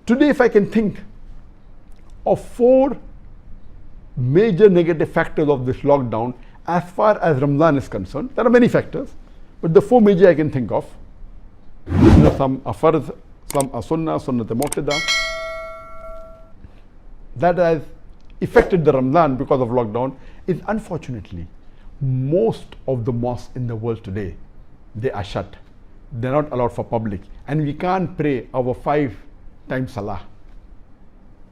Today, if I can think of 4 major negative factors of this lockdown as far as Ramadan is concerned, there are many factors, but the 4 major I can think of, some are farz, some are sunnah muqtada, that has affected the Ramadan because of lockdown is, unfortunately, most of the mosques in the world today, they are shut. They're not allowed for public, and we can't pray our 5 times salah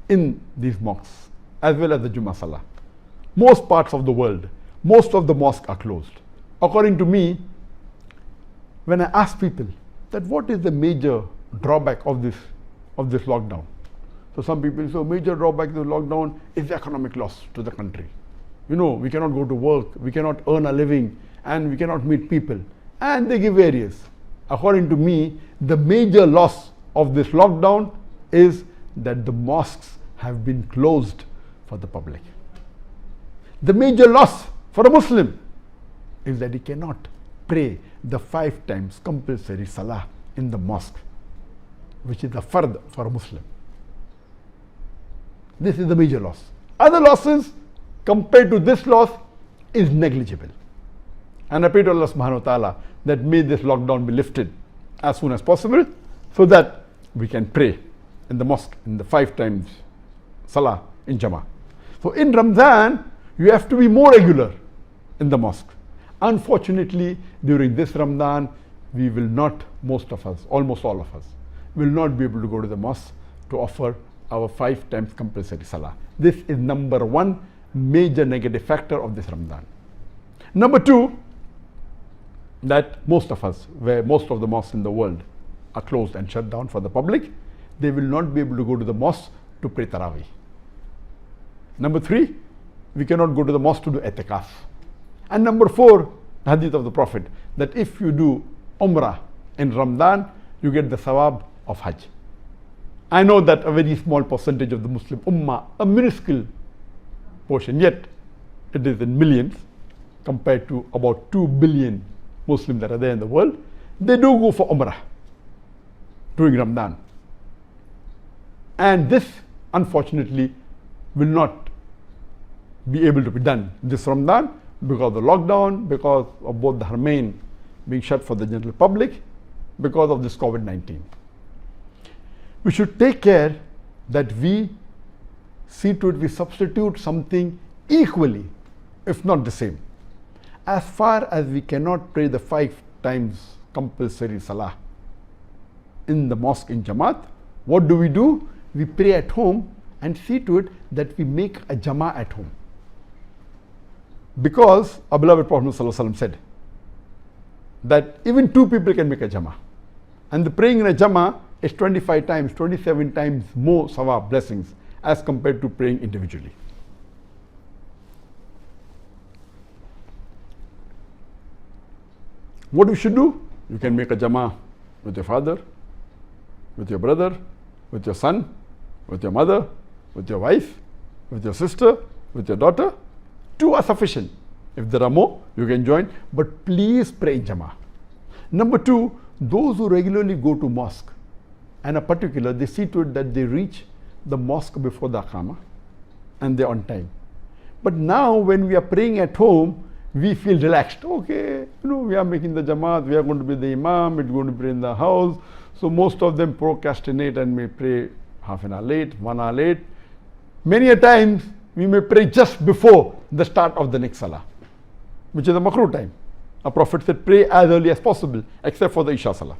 in these mosques as well as the Jummah salah. Most parts of the world, most of the mosques are closed. According to me, when I ask people that what is the major drawback of this lockdown, so some people say major drawback of the lockdown is the economic loss to the country. We cannot go to work, we cannot earn a living, and we cannot meet people, and they give various. According to me, the major loss of this lockdown is that the mosques have been closed for the public. The major loss for a Muslim is that he cannot pray the 5 times compulsory salah in the mosque, which is a fard for a Muslim. This is the major loss. Other losses compared to this loss is negligible. And I pray to Allah subhanahu wa ta'ala that may this lockdown be lifted as soon as possible so that we can pray in the mosque in the 5 times salah in Jama'ah. So in Ramadan, you have to be more regular in the mosque. Unfortunately, during this Ramadan, we will not, most of us, almost all of us, will not be able to go to the mosque to offer our 5 times compulsory salah. This is number 1 major negative factor of this Ramadan. Number 2, that most of us, where most of the mosques in the world are closed and shut down for the public, they will not be able to go to the mosque to pray Tarawih. Number 3, we cannot go to the mosque to do i'tikaf. And number 4, the hadith of the Prophet, that if you do Umrah in Ramadan, you get the sawab of Hajj. I know that a very small percentage of the Muslim Ummah, a minuscule portion, yet it is in millions compared to about 2 billion Muslims that are there in the world, they do go for Umrah during Ramadan. And this, unfortunately, will not be able to be done this Ramadan because of the lockdown, because of both the Haramain being shut for the general public, because of this COVID-19. We should take care that we see to it we substitute something equally, if not the same. As far as we cannot pray the 5 times compulsory salah in the mosque in Jamaat, what do? We pray at home and see to it that we make a Jama'ah at home. Because our beloved Prophet ﷺ said that even 2 people can make a Jama'ah. And the praying in a Jama'ah is 25 times, 27 times more sawab, blessings, as compared to praying individually. What we should do? You can make a Jama'ah with your father, with your brother, with your son, with your mother, with your wife, with your sister, with your daughter. 2 are sufficient. If there are more, you can join, but please pray in Jama'ah. Number 2, those who regularly go to mosque, and in particular, they see to it that they reach the mosque before the Aqamah and they're on time. But now when we are praying at home, we feel relaxed. Okay, we are making the Jamaat, we are going to be the Imam, it's going to be in the house. So most of them procrastinate and may pray half an hour late, 1 hour late. Many a times we may pray just before the start of the next Salah, which is a makruh time. Our Prophet said pray as early as possible except for the Isha Salah.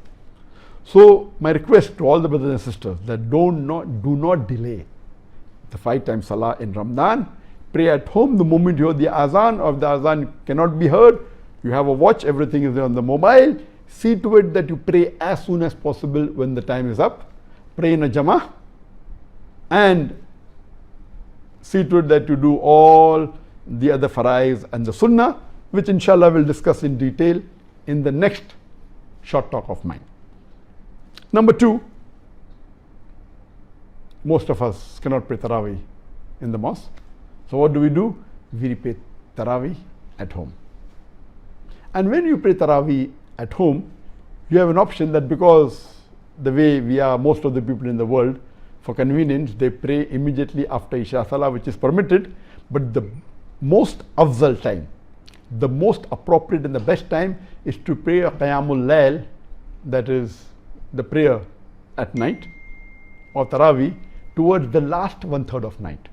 So my request to all the brothers and sisters that do not delay the 5 times Salah in Ramadan. Pray at home the moment you hear the azan, or if the azan cannot be heard, you have a watch, everything is on the mobile. See to it that you pray as soon as possible when the time is up. Pray in a Jama'ah and see to it that you do all the other faraiz and the sunnah, which inshallah we'll discuss in detail in the next short talk of mine. Number 2, most of us cannot pray Tarawih in the mosque. So what do? We pray Tarawih at home. And when you pray Tarawih at home, you have an option that because the way we are, most of the people in the world, for convenience, they pray immediately after Isha Salah, which is permitted, but the most afzal time, the most appropriate and the best time is to pray a Qiyamul Layl, that is the prayer at night, or Taraweeh, towards the last 1/3 of night.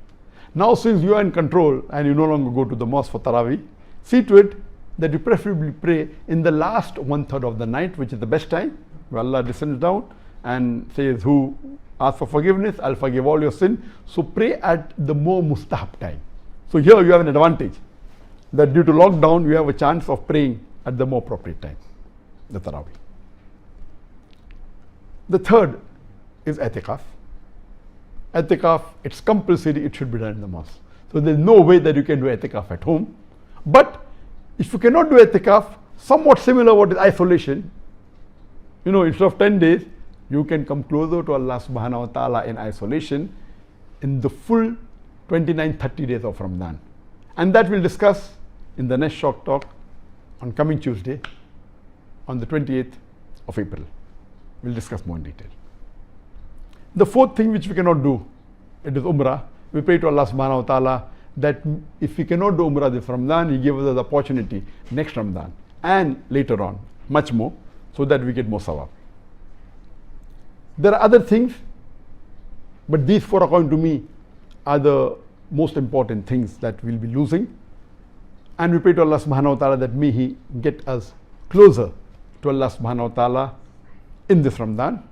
Now, since you are in control and you no longer go to the mosque for Taraweeh, see to it that you preferably pray in the last 1/3 of the night, which is the best time, where Allah descends down and says, who ask for forgiveness, I'll forgive all your sin. So pray at the more mustahab time. So here you have an advantage, that due to lockdown, you have a chance of praying at the more appropriate time, the Taraweeh. The third is i'tikaf. I'tikaf, it's compulsory, it should be done in the mosque. So there's no way that you can do i'tikaf at home. But if you cannot do i'tikaf, somewhat similar what is isolation, instead of 10 days, you can come closer to Allah subhanahu wa ta'ala in isolation in the full 29-30 days of Ramadan. And that we'll discuss in the next short talk on coming Tuesday, on the 28th of April. We'll discuss more in detail. The fourth thing which we cannot do, it is Umrah. We pray to Allah subhanahu wa ta'ala that if we cannot do Umrah this Ramadan, He gives us the opportunity next Ramadan and later on, much more, so that we get more sawab. There are other things, but these four, according to me, are the most important things that we'll be losing. And we pray to Allah subhanahu wa ta'ala that may He get us closer to Allah subhanahu wa ta'ala in this Ramadan.